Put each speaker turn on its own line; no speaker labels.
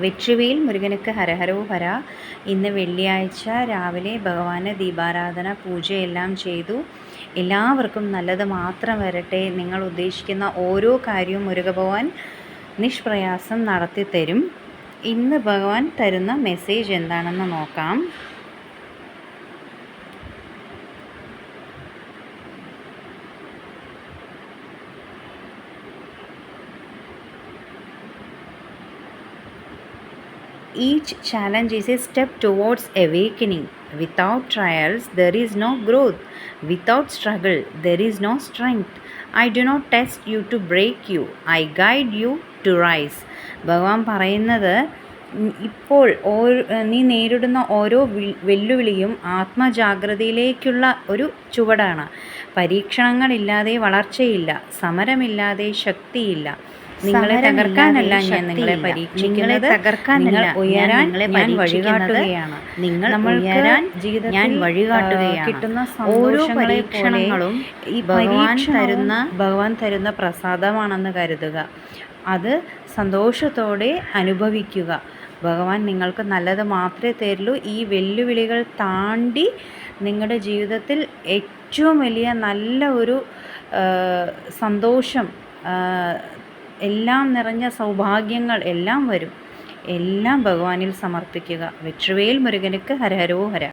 വെற்றிവേൽ മുരുകനുക്ക് ഹരഹരോഹര. ഇന്ന് വെള്ളിയാഴ്ച രാവിലെ ഭഗവാന് ദീപാരാധന പൂജയെല്ലാം ചെയ്തു. എല്ലാവർക്കും നല്ലത് മാത്രം വരട്ടെ. നിങ്ങൾ ഉദ്ദേശിക്കുന്ന ഓരോ കാര്യവും മുരുകഭഗവാൻ നിഷ്പ്രയാസം നടത്തി തരും. ഇന്ന് ഭഗവാൻ തരുന്ന മെസ്സേജ് എന്താണെന്ന് നോക്കാം. Each challenge is a step towards awakening. Without trials, there is no growth. Without struggle, there is no strength. I do not test you to break you. I guide you to rise. ഭഗവാൻ പറയുന്നത്, ഇപ്പോൾ നീ നേരിടുന്ന ഓരോ വെല്ലുവിളിയും ആത്മജാഗ്രതയിലേക്കുള്ള ഒരു ചുവടാണ്. പരീക്ഷണങ്ങളില്ലാതെ വളർച്ചയില്ല, സമരമില്ലാതെ ശക്തിയില്ല. നിങ്ങളെ തകർക്കാനല്ല ഞാൻ നിങ്ങളെ പരീക്ഷിക്കുന്നത്, നിങ്ങൾ ഉയരാൻ ഞാൻ വഴികാട്ടുകയാണ്. നിങ്ങൾ ഉയരാൻ ഞാൻ വഴികാട്ടുകയാണ്. കിട്ടുന്ന ഓരോ പരീക്ഷണങ്ങളും ഈ ഭഗവാൻ തരുന്ന പ്രസാദമാണെന്ന് കരുതുക. അത് സന്തോഷത്തോടെ അനുഭവിക്കുക. ഭഗവാൻ നിങ്ങൾക്ക് നല്ലത് മാത്രമേ തരുള്ളൂ. ഈ വെല്ലുവിളികൾ താണ്ടി നിങ്ങളുടെ ജീവിതത്തിൽ ഏറ്റവും വലിയ നല്ല ഒരു സന്തോഷം, എല്ലാം നിറഞ്ഞ സൗഭാഗ്യങ്ങൾ എല്ലാം വരും. എല്ലാം ഭഗവാനിൽ സമർപ്പിക്കുക. വെற்றிവേൽ മുരുകനുക്ക് ഹരഹരോഹര.